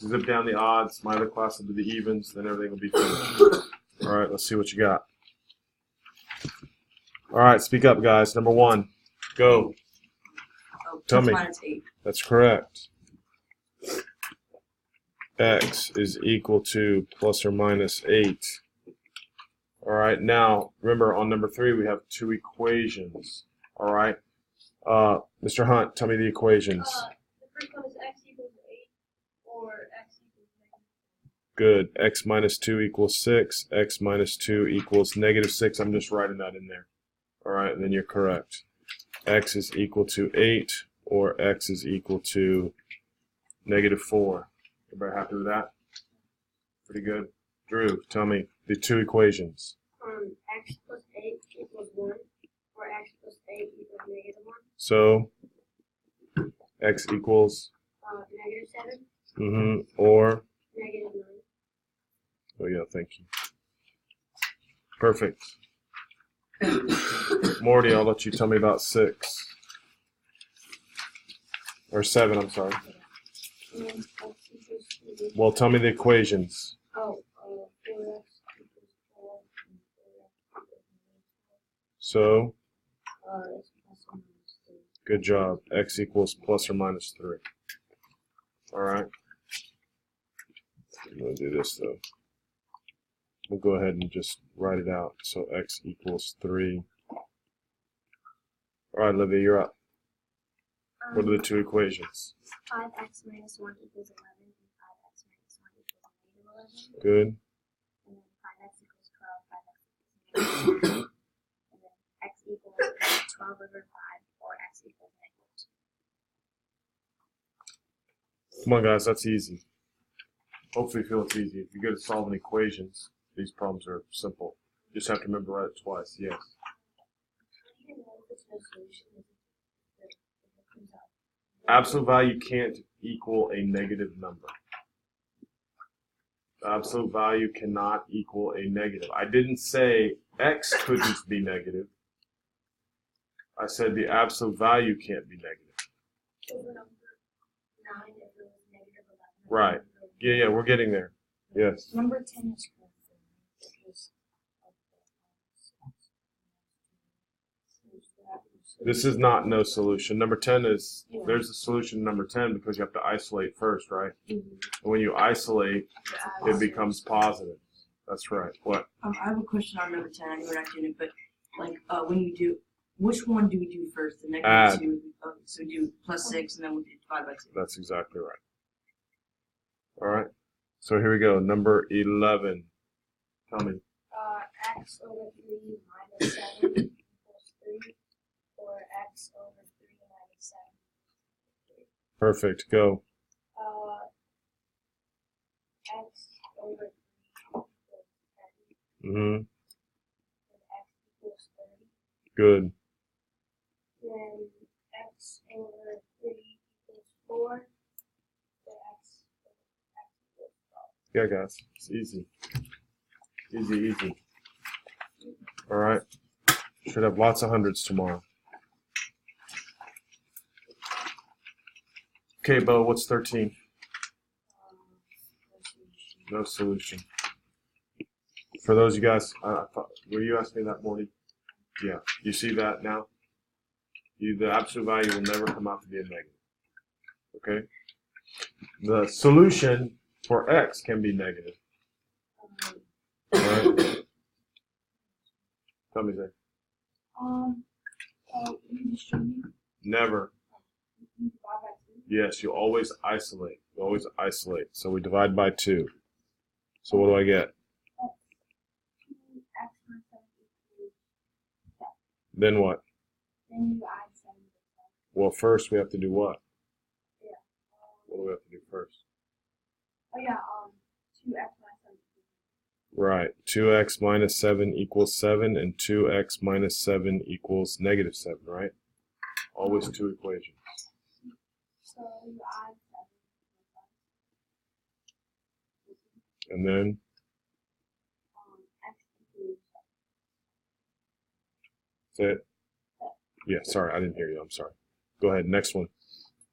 Zip down the odds, my other class will do the evens, then everything will be finished. All right, let's see what you got. All right, speak up, guys. Number 1, go. Tell me. That's correct. X is equal to plus or minus 8. All right, now remember on number 3 we have 2 equations. All right, Mr. Hunt, tell me the equations. The first one is x equals 8 or x equals -. Good. X minus 2 equals 6. X minus 2 equals -6. I'm just writing that in there. All right, and then you're correct. X is equal to 8 or X is equal to -4. Everybody happy with that? Pretty good. Drew, tell me the 2 equations. X plus 8 equals 1 or x plus 8 equals -1. So, X equals? -7. Or? -9. Oh yeah, thank you. Perfect. Morty, I'll let you tell me about 6. Or 7, I'm sorry. Well, tell me the equations. 4x equals 4 and 4x equals -4. So? It's plus or minus 3. Good job. X equals plus or minus 3. All right. I'm going to do this, though. We'll go ahead and just write it out. So X equals 3. All right, Olivia, you're up. What are the 2 equations? 5x minus 1 equals 11 and 5x minus 1 equals -11. Good. And then 5x equals 12, 5x equals -12. And then x equals 12 over 5 or x equals -2. Come on, guys, that's easy. Hopefully you feel it's easy. If you go to solving equations, these problems are simple. You just have to remember to write it twice. Yes. Absolute value can't equal a negative number. Absolute value cannot equal a negative. I didn't say X couldn't be negative. I said the absolute value can't be negative. Right. Yeah, we're getting there. Yes. Number 10 is correct. This is not no solution. Number 10 is, there's a solution number 10 because you have to isolate first, right? And when you isolate, it becomes positive. That's right. What? I have a question on number 10. I know we're not doing it, but like when you do, which one do we do first? The negative 2? Okay, so we do plus 6 and then we do divide by 2. That's exactly right. All right. So here we go. Number 11. Tell me. X over 3 minus 7 equals 3. Or x over 3 minus 7. Perfect. Go. X over 3 equals 10. Mm-hmm. And x equals 30. Good. Then x over 3 equals 4. So x equals 12. Yeah, guys. It's easy. Easy. All right. Should have lots of hundreds tomorrow. Okay, Bo, what's 13? No solution. For those of you guys, were you asking me that morning? Yeah. You see that now? The absolute value will never come out to be a negative. Okay? The solution for x can be negative. All right? Tell me, Zay. Never. Yes, you always isolate. You always isolate. So we divide by 2. So what do I get? Then what? Then you add 7. Well, first we have to do what? What do we have to do first? 2x minus 7. Right. 2x minus 7 equals 7, and 2x minus 7 equals -7, right? Always 2 equations. So you add 7. And then? X equals 7. That's it? Yeah, sorry, I didn't hear you. I'm sorry. Go ahead. Next one.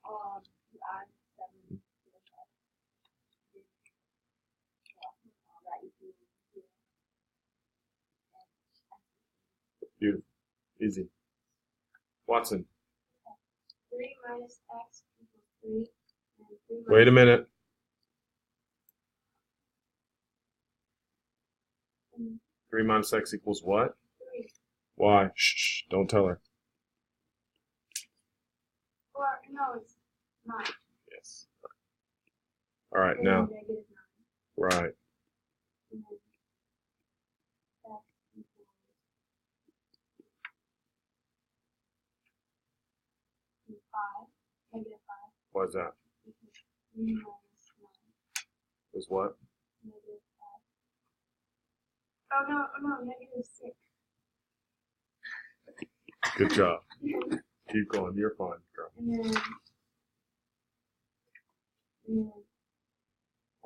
You add 7. Beautiful. Easy. Watson. 3 minus x equals 3. And 3 Wait a minute. minus 3 minus x equals what? 3. Why? Shh. Don't tell her. Or, no, it's 9. Yes. All right, And now. then negative 9. Right. And then x equals 5. Negative 5. What's that? Equals 3 minus 9. Was what? Negative 5. Oh, no, negative 6. Good job. Keep going. You're fine, girl. And then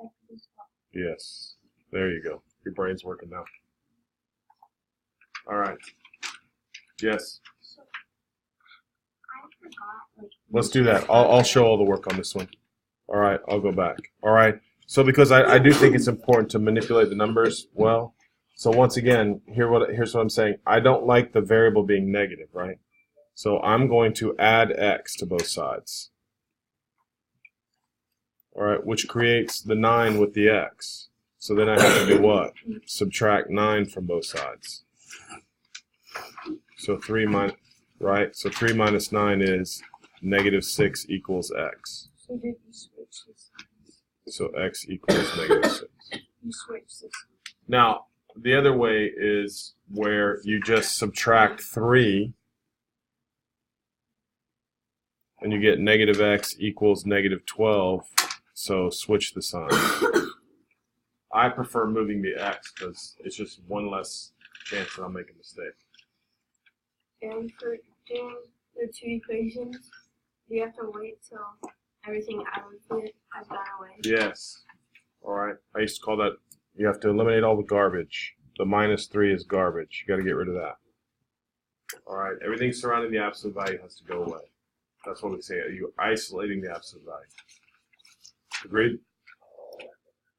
x equals 12. Yes. There you go. Your brain's working now. All right. Yes. So, I forgot, Let's do that. I'll show all the work on this one. All right. I'll go back. All right. So because I do think it's important to manipulate the numbers well. So once again, here's what I'm saying. I don't like the variable being negative, right? So I'm going to add x to both sides. All right, which creates the 9 with the x. So then I have to do what? Subtract 9 from both sides. So 3 minus, right? So 3 minus 9 is negative 6 equals x. So did you switch this? So x equals negative 6. You switch this. Now, the other way is where you just subtract 3 and you get negative x equals negative 12. So switch the sign. I prefer moving the x because it's just one less chance that I'll make a mistake. And for doing the 2 equations, you have to wait till everything out of it has gone away. Yes. All right. I used to call that, you have to eliminate all the garbage. The minus 3 is garbage. You got to get rid of that. All right. Everything surrounding the absolute value has to go away. That's what we say. You're isolating the absolute value. Agreed?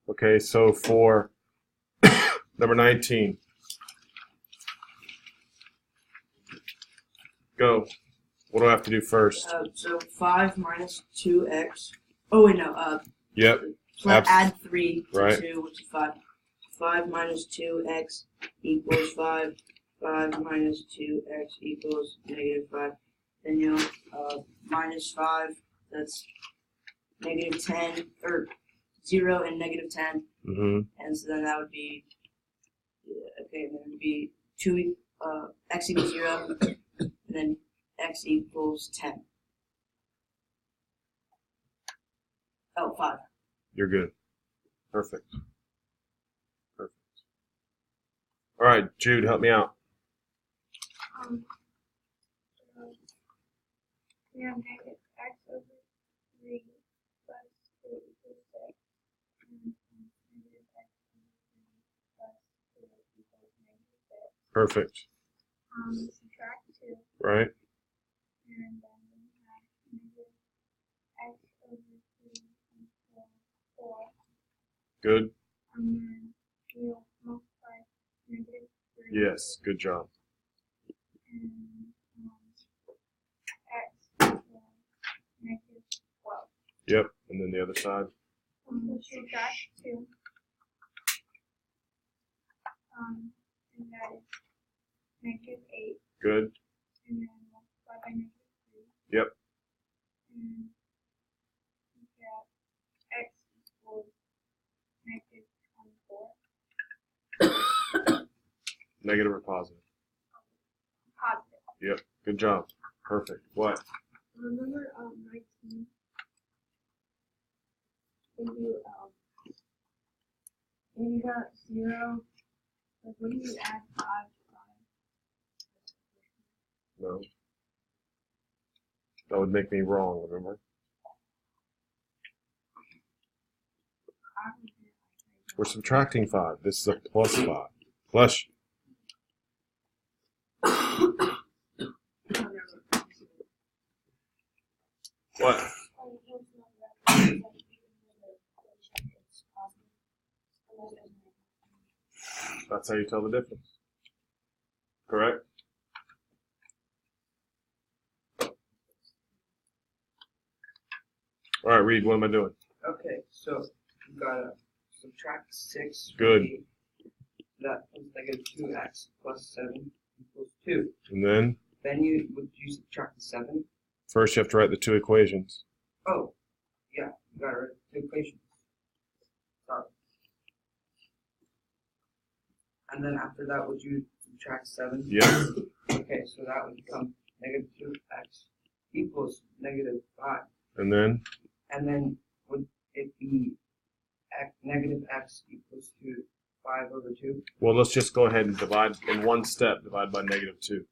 Okay, so for number 19. Go. What do I have to do first? So 5 minus 2x. Oh, wait, no. Yep. Add 3 to Right. 2, which is 5. 5 minus 2x equals 5. 5 minus 2x equals negative 5. Then you'll minus 5, that's negative 10, or 0 and negative 10. Mm-hmm. And so then that would be, okay, then it would be 2, x equals 0, and then x equals 10. Oh, 5. You're good. Perfect. Perfect. All right, Jude, help me out. We have negative x over 3 plus 2 equals 6. And negative x over 3 plus 2 equals negative 6. Perfect. Subtract 2. Right? And then we have negative x over 3 equals 4. Good? And then we'll multiply negative 3. Yes, good job. And x equals negative 12. Yep, and then the other side. Subtract 2. And that is negative 8. Good? And then multiply by negative 3. Yep. And we get x equals negative 24. Negative or positive? Positive. Yep, good job. Perfect. What? Remember 19? When you got 0, like what do you add 5 to 5? No. That would make me wrong, remember? We're subtracting 5. This is a plus 5. Plus. What? That's how you tell the difference. Correct? All right, Reed, what am I doing? Okay, so you gotta subtract 6 from Good. 8. That is negative 2x plus 7 equals 2. And then Then would you subtract the 7? first you have to write the two equations. Oh, yeah, you gotta write the equations. Sorry. And then after that, would you subtract 7? Yeah. Okay, so that would become negative 2x equals negative 5. And then And then would it be negative x equals to 5 over 2? well, let's just go ahead and divide in one step. Divide by negative 2.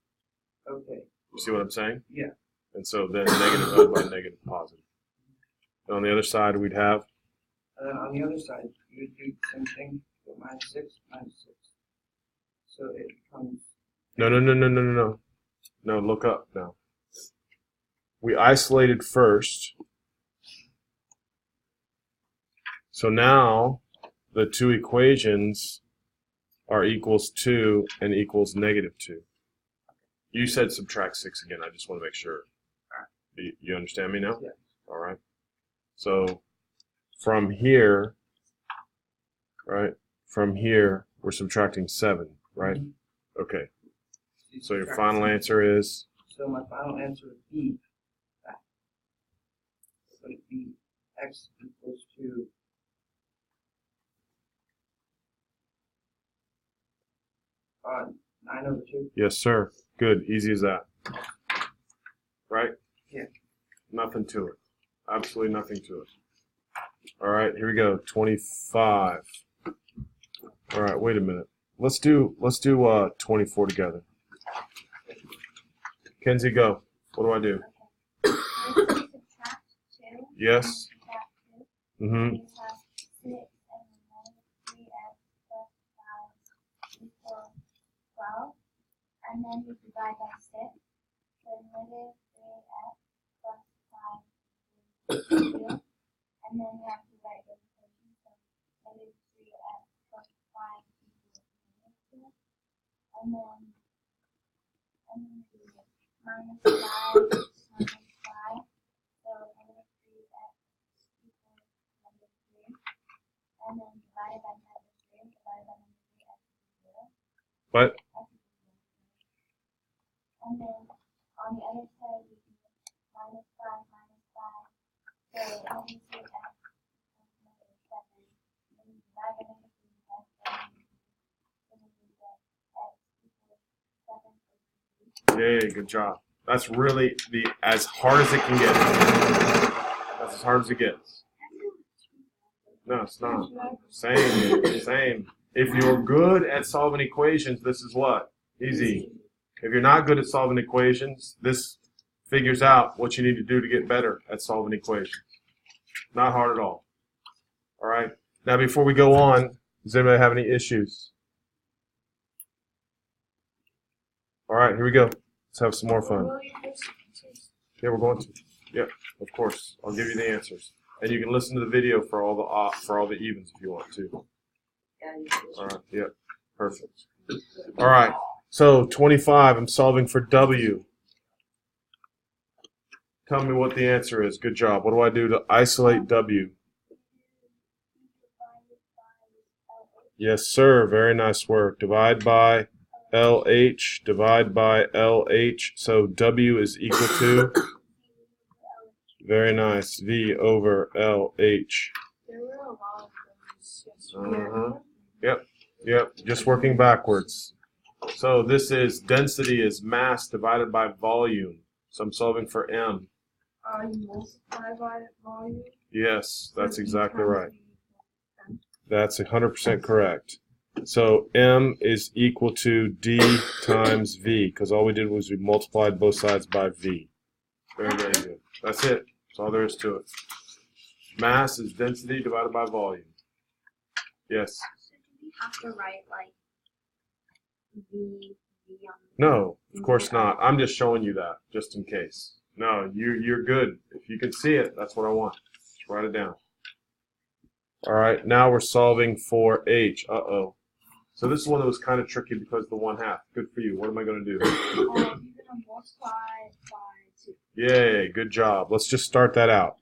Okay, You see what I'm saying? yeah. And so then negative divided by negative positive. And on the other side, we'd have And then on the other side, you would do the same thing, so minus 6, minus 6. So it becomes, no. No, look up now. We isolated first. So now the two equations are equals 2 and equals negative 2. You said subtract 6 again. I just want to make sure. You understand me now? Yeah. All right. So from here, right? From here, we're subtracting 7, right? Okay. you So your subtract final 6. answer is So my final answer would be that. Would it be x equals to 9 over 2? yes, sir. Good. Easy as that. Right? Yeah. Nothing to it. Absolutely nothing to it. All right, here we go. 25. All right, wait a minute. Let's do 24 together. Kenzie, go. What do I do? Okay. First you subtract 2. Yes. Subtract 2. Mm-hmm. You have 6 and then minus 3x plus 5 equals 12. And then you divide by 6. So negative 3x plus 5 equals 2. And then you have to write the equation. So negative 3x plus 5 equals negative 2. And then do minus 5 minus 5. So negative 3x equals negative 3. And then divided by negative 3, divided by negative 3, x equals 0. What? X equals 0. And then on the other side, we do minus 5 minus 5. So negative 3x equals negative 7. And then divide by negative 3, divide by negative 3. So then we get x equals 7 over 3. Yay, good job. That's really as hard as it can get. That's as hard as it gets. No, it's not. Same. If you're good at solving equations, this is what? Easy. If you're not good at solving equations, this figures out what you need to do to get better at solving equations. Not hard at all. All right. Now, before we go on, does anybody have any issues? All right, here we go. Let's have some more fun. Yeah, we're going to. Yeah, of course. I'll give you the answers, and you can listen to the video for all the evens if you want to. All right. Yeah. Perfect. All right. So 25. I'm solving for W. Tell me what the answer is. Good job. What do I do to isolate W? Yes, sir. Very nice work. Divide by LH. Divide by LH. So W is equal to? Very nice. V over LH. There were a lot of those yesterday. Yep. Just working backwards. So this is density is mass divided by volume. So I'm solving for M. You multiply by volume. Yes, that's So exactly times right. V equals M. That's 100% correct. So M is equal to D times V, because all we did was we multiplied both sides by V. Very, very good. That's it. That's all there is to it. Mass is density divided by volume. Yes. So do we have to write like V on No, of course not. I'm just showing you that, just in case. No, you're good. If you can see it, that's what I want. Just write it down. All right, now we're solving for H. Uh-oh. So this is one that was kind of tricky because of the 1/2. Good for you. What am I going to do? you're gonna multiply by 2. Yay, good job. Let's just start that out.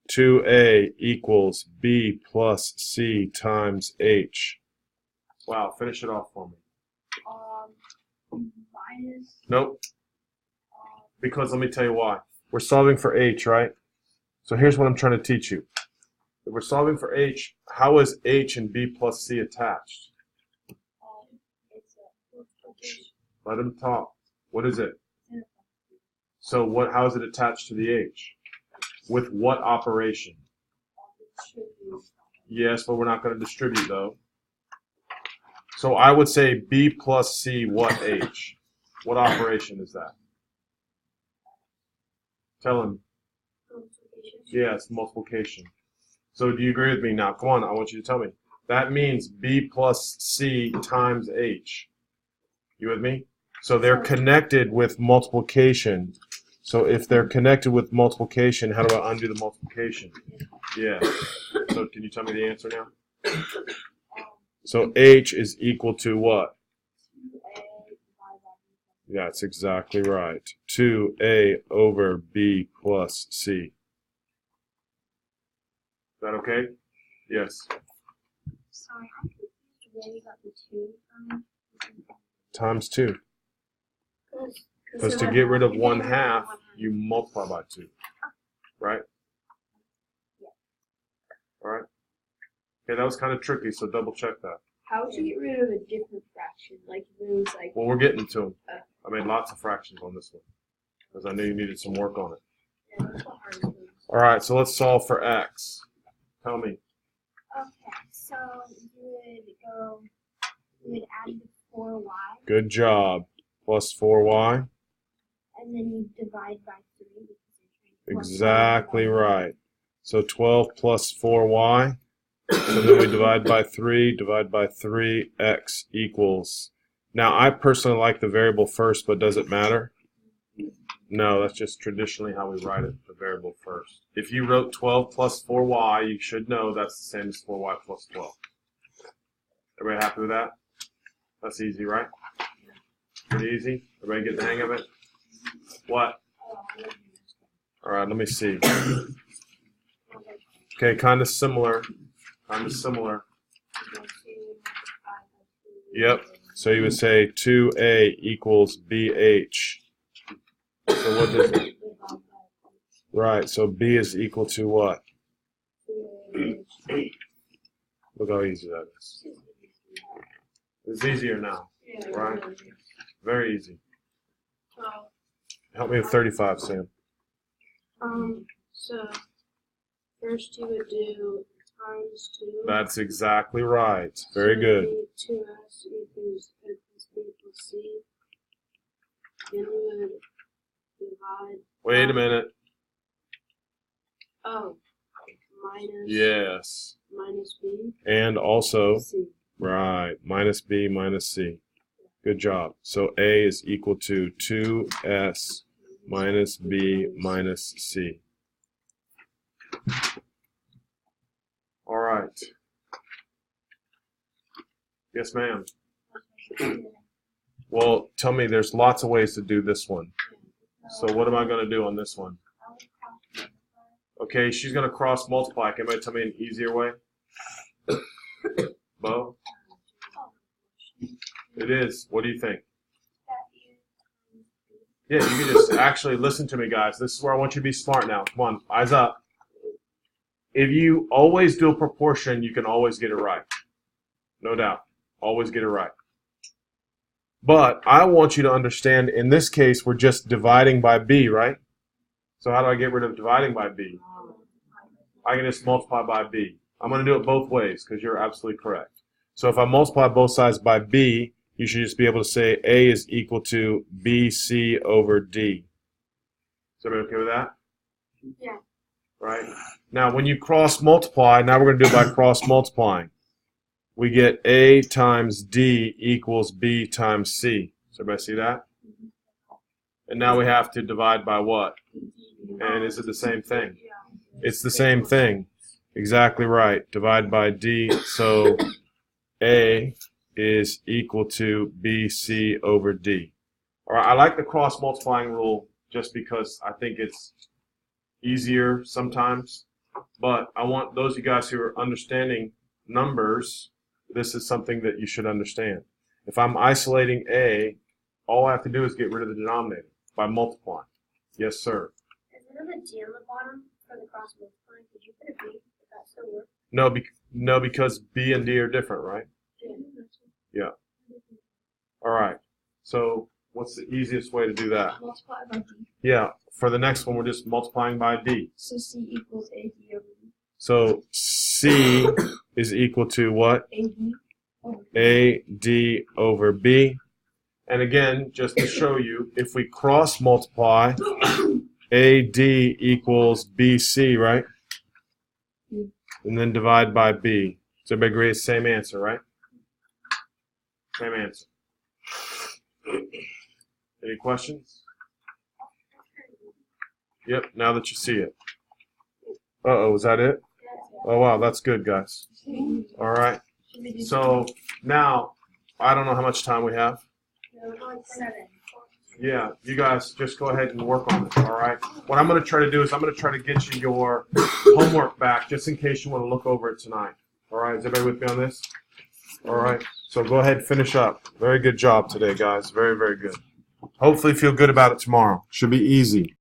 2a equals b plus c times h. Wow, finish it off for me. Minus. Nope. Because let me tell you why. We're solving for h, right? So here's what I'm trying to teach you. If we're solving for h, how is h and b plus c attached? It's a multiplication. Let him talk. What is it? So what? How is it attached to the h? With what operation? Yes, but we're not going to distribute though. So I would say b plus c what h? What operation is that? Tell him. Yes, multiplication. So do you agree with me now? Come on, I want you to tell me. That means b plus c times h. You with me? So they're connected with multiplication. So if they're connected with multiplication, how do I undo the multiplication? Yeah. So can you tell me the answer now? So h is equal to what? That's exactly right. 2a over b plus c. Is that okay? Yes. Sorry, I'm confused where you got the 2 from. Times 2. Because to get rid of 1/2, you multiply by 2. Right? All right. Okay, that was kind of tricky, so double check that. How would you get rid of a different fraction? Like if it was like Well, we're getting to them. I made lots of fractions on this one because I knew you needed some work on it. yeah, that's the hardest one. All right, so let's solve for x. Tell me. Okay, so you would add the 4y, Good job. Plus 4y. and then you divide by 3 because you're trying to Exactly right. So 12 plus 4y. So then we divide by 3, divide by 3, x equals. Now, I personally like the variable first, but does it matter? No, that's just traditionally how we write it, the variable first. If you wrote 12 plus 4y, you should know that's the same as 4y plus 12. Everybody happy with that? That's easy, right? Pretty easy? Everybody get the hang of it? What? All right, let me see. Okay, kind of similar. Kind of similar. Yep. So you would say 2a equals bh. So what does it? Right, so b is equal to what? Look how easy that is. It's easier now, right? Very easy. Help me with 35, Sam. So first you would do times 2. That's exactly right. Very good. 2s equals a plus b plus c. Then we would divide. Wait a minute. Oh, minus. Yes. Minus b. And also, C. right, minus b minus c. Good job. So a is equal to 2s minus b minus c. All right. Yes, ma'am. Well, tell me, there's lots of ways to do this one. So what am I going to do on this one? Okay, she's going to cross multiply. Can anybody tell me an easier way? Bo? It is. What do you think? Yeah, you can just actually listen to me, guys. This is where I want you to be smart now. Come on, eyes up. If you always do a proportion, you can always get it right. No doubt. Always get it right. But I want you to understand, in this case, we're just dividing by b, right? So how do I get rid of dividing by b? I can just multiply by b. I'm going to do it both ways because you're absolutely correct. So if I multiply both sides by b, you should just be able to say a is equal to bc over d. Is everybody okay with that? Yeah. Right? Now, when you cross multiply, now we're going to do it by cross multiplying. We get a times d equals b times c. Does everybody see that? And now we have to divide by what? And is it the same thing? It's the same thing. Exactly right. Divide by d. So a is equal to bc over d. All right, I like the cross multiplying rule just because I think it's easier sometimes. But I want those of you guys who are understanding numbers, this is something that you should understand. If I'm isolating A, all I have to do is get rid of the denominator by multiplying. Yes, sir. Is there a D on the bottom for the cross multiplying? Did you put a B? Does that still work? No, because B and D are different, right? Yeah. All right. So what's the easiest way to do that? Multiply by D. Yeah, for the next one, we're just multiplying by D. So C equals AD over B. So C is equal to what? AD over B. AD over B. And again, just to show you, if we cross multiply, AD equals BC, right? And then divide by B. So everybody agree it's the same answer, right? Same answer. Any questions? Yep, now that you see it. Uh-oh, is that it? Oh, wow, that's good, guys. All right. So now, I don't know how much time we have. 7. Yeah, you guys just go ahead and work on it, all right? What I'm going to try to do is I'm going to try to get you your homework back just in case you want to look over it tonight. All right, is everybody with me on this? All right, so go ahead and finish up. Very good job today, guys. Very, very good. Hopefully feel good about it tomorrow. Should be easy.